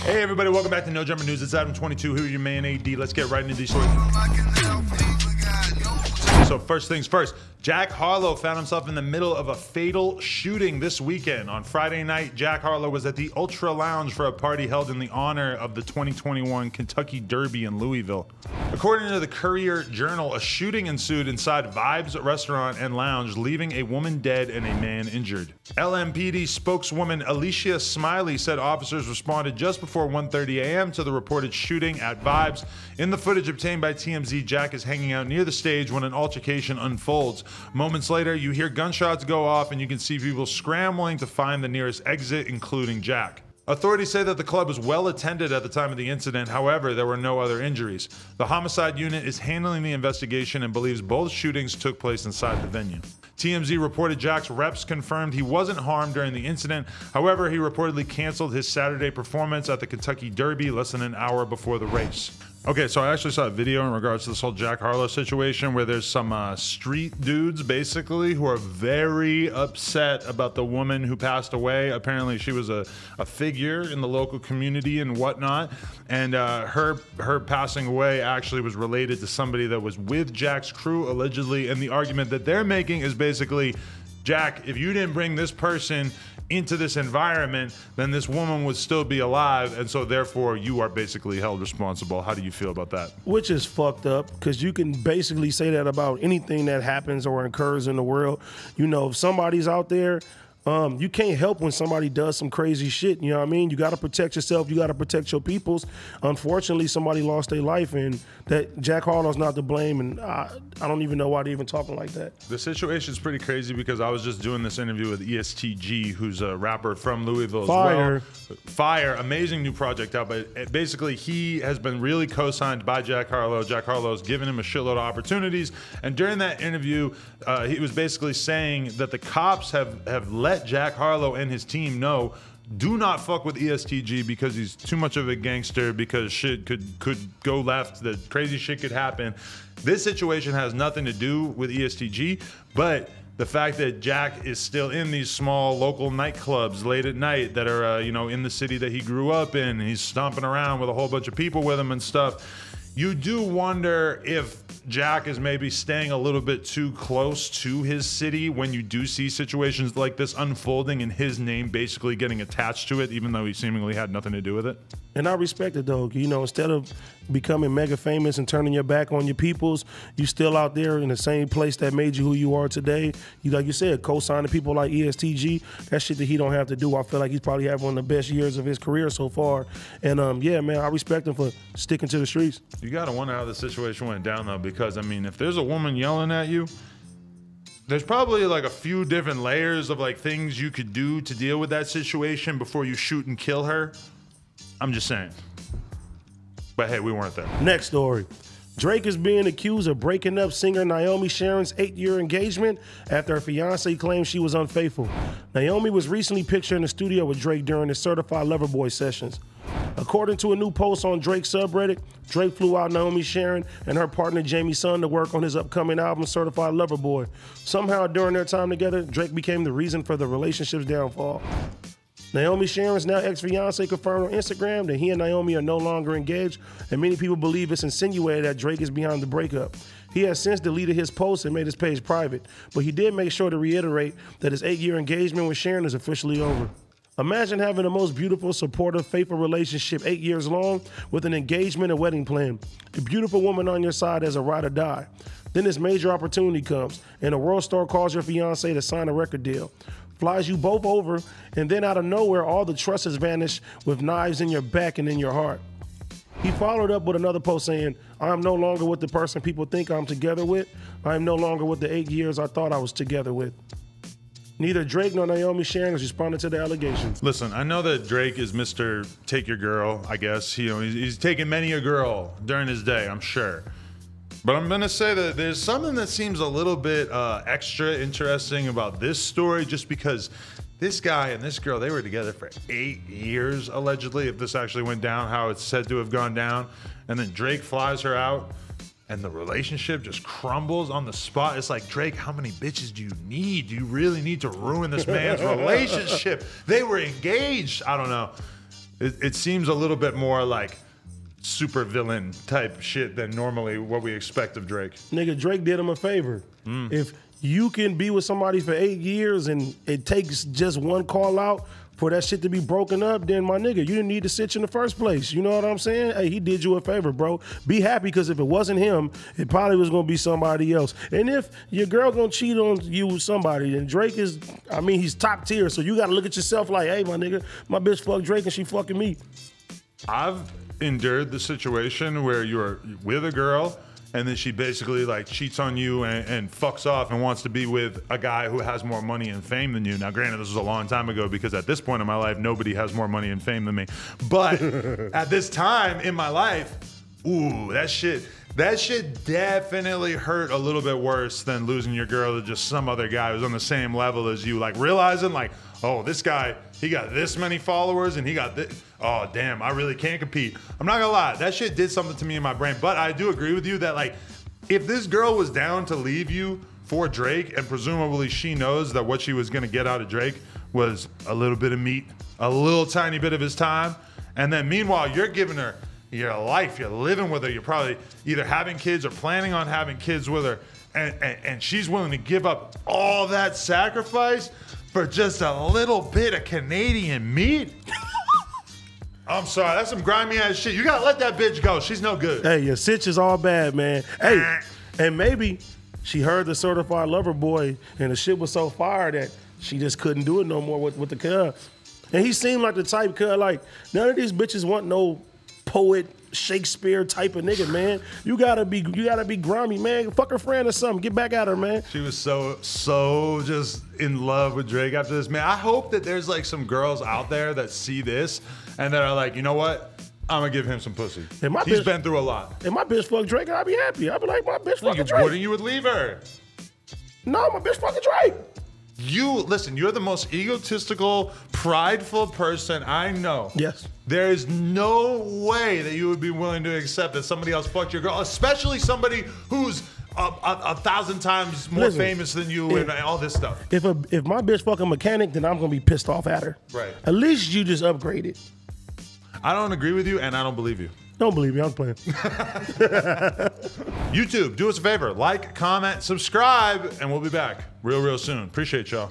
Hey everybody, welcome back to No Jumper News. It's Adam22, who are your man AD. Let's get right into these stories. So first things first, Jack Harlow found himself in the middle of a fatal shooting this weekend. On Friday night, Jack Harlow was at the Ultra Lounge for a party held in the honor of the 2021 Kentucky Derby in Louisville. According to the Courier-Journal, a shooting ensued inside Vibes Restaurant and Lounge, leaving a woman dead and a man injured. LMPD spokeswoman Alicia Smiley said officers responded just before 1:30 a.m. to the reported shooting at Vibes. In the footage obtained by TMZ, Jack is hanging out near the stage when an altercation unfolds. Moments later, you hear gunshots go off and you can see people scrambling to find the nearest exit, including Jack. Authorities say that the club was well attended at the time of the incident. However, there were no other injuries. The homicide unit is handling the investigation and believes both shootings took place inside the venue. TMZ reported Jack's reps confirmed he wasn't harmed during the incident. However, he reportedly canceled his Saturday performance at the Kentucky Derby less than an hour before the race. Okay, so I actually saw a video in regards to this whole Jack Harlow situation where there's some street dudes basically who are very upset about the woman who passed away. Apparently she was a figure in the local community and whatnot, and her passing away actually was related to somebody that was with Jack's crew allegedly, and the argument that they're making is basically, Jack, if you didn't bring this person into this environment, then this woman would still be alive, and so therefore you are basically held responsible. How do you feel about that? Which is fucked up, because you can basically say that about anything that happens or occurs in the world. You know, if somebody's out there, you can't help when somebody does some crazy shit, you know what I mean? You got to protect yourself, you got to protect your peoples. Unfortunately, somebody lost their life, and that Jack Harlow's not to blame, and I don't even know why they're even talking like that. The situation is pretty crazy because I was just doing this interview with ESTG, who's a rapper from Louisville as well. Fire, amazing new project out, but basically he has been really co-signed by Jack Harlow. Jack Harlow's given him a shitload of opportunities, and during that interview, he was basically saying that the cops have let Jack Harlow and his team know, do not fuck with ESTG because he's too much of a gangster, because shit could go left, that crazy shit could happen. This situation has nothing to do with ESTG, but the fact that Jack is still in these small local nightclubs late at night that are, you know, in the city that he grew up in, he's stomping around with a whole bunch of people with him and stuff. You do wonder if Jack is maybe staying a little bit too close to his city when you do see situations like this unfolding and his name basically getting attached to it, even though he seemingly had nothing to do with it. And I respect it though. You know, instead of becoming mega famous and turning your back on your peoples, you still out there in the same place that made you who you are today. You, like you said, co-signing people like ESTG. That shit that he don't have to do. I feel like he's probably had one of the best years of his career so far. And yeah, man, I respect him for sticking to the streets. You gotta wonder how the situation went down though, because I mean, if there's a woman yelling at you, there's probably like a few different layers of like things you could do to deal with that situation before you shoot and kill her. I'm just saying. But hey, we weren't there. Next story. Drake is being accused of breaking up singer Naomi Sharon's 8-year engagement after her fiance claimed she was unfaithful. Naomi was recently pictured in the studio with Drake during his Certified Lover Boy sessions. According to a new post on Drake's subreddit, Drake flew out Naomi Sharon and her partner Jamie Sun to work on his upcoming album Certified Lover Boy. Somehow during their time together, Drake became the reason for the relationship's downfall. Naomi Sharon's now ex-fiance confirmed on Instagram that he and Naomi are no longer engaged, and many people believe it's insinuated that Drake is behind the breakup. He has since deleted his post and made his page private, but he did make sure to reiterate that his 8-year engagement with Sharon is officially over. Imagine having the most beautiful, supportive, faithful relationship 8 years long with an engagement and wedding plan. A beautiful woman on your side as a ride or die. Then this major opportunity comes, and a world star calls your fiance to sign a record deal. Flies you both over, and then out of nowhere, all the trust has vanished with knives in your back and in your heart. He followed up with another post saying, I am no longer with the person people think I'm together with. I am no longer with the 8 years I thought I was together with. Neither Drake nor Naomi Sharon has responded to the allegations. Listen, I know that Drake is Mr. Take Your Girl, I guess. You know, he's taken many a girl during his day, I'm sure. But I'm gonna say that there's something that seems a little bit extra interesting about this story, just because this guy and this girl, they were together for 8 years, allegedly, if this actually went down, how it's said to have gone down. And then Drake flies her out, and the relationship just crumbles on the spot. It's like, Drake, how many bitches do you need? Do you really need to ruin this man's relationship? They were engaged. I don't know. it seems a little bit more like super villain type shit than normally what we expect of Drake. Nigga, Drake did him a favor. If you can be with somebody for 8 years and it takes just one call out for that shit to be broken up, then my nigga, you didn't need to sit in the first place. You know what I'm saying? Hey, he did you a favor, bro. Be happy, because if it wasn't him, it probably was gonna be somebody else. And if your girl gonna cheat on you with somebody, then Drake is, I mean, he's top tier. So you gotta look at yourself like, hey, my nigga, my bitch fucked Drake and she fucking me. I've endured the situation where you're with a girl and then she basically like cheats on you and fucks off and wants to be with a guy who has more money and fame than you. Now, granted, this was a long time ago, because at this point in my life, nobody has more money and fame than me. But at this time in my life, ooh, that shit definitely hurt a little bit worse than losing your girl to just some other guy who's on the same level as you. Like realizing like, oh, this guy, he got this many followers and he got this. Oh, damn, I really can't compete. I'm not gonna lie, that shit did something to me in my brain. But I do agree with you that like, if this girl was down to leave you for Drake, and presumably she knows that what she was gonna get out of Drake was a little bit of meat, a little tiny bit of his time, and then meanwhile, you're giving her your life, you're living with her, you're probably either having kids or planning on having kids with her, and she's willing to give up all that sacrifice for just a little bit of Canadian meat? I'm sorry, that's some grimy ass shit. You gotta let that bitch go. She's no good. Hey, your sitch is all bad, man. Hey, and maybe she heard the Certified Lover Boy and the shit was so fire that she just couldn't do it no more with the cuz. And he seemed like the type cuz, like, none of these bitches want no poet Shakespeare type of nigga, man. You gotta be grimy, man. Fuck her friend or something. Get back at her, man. She was so just in love with Drake after this, man. I hope that there's like some girls out there that see this and that are like, you know what? I'm gonna give him some pussy. He's been through a lot. If my bitch fuck Drake, I'd be happy. I'd be like, my bitch fucking Drake. Wouldn't you would leave her? No, my bitch fucking Drake. Listen, you're the most egotistical, prideful person I know. Yes. There is no way that you would be willing to accept that somebody else fucked your girl, especially somebody who's a 1,000 times more famous than you and all this stuff. If my bitch fuck a mechanic, then I'm gonna be pissed off at her. Right. At least you just upgraded. I don't agree with you, and I don't believe you. Don't believe me, I'm playing. YouTube, do us a favor. Like, comment, subscribe, and we'll be back real soon. Appreciate y'all.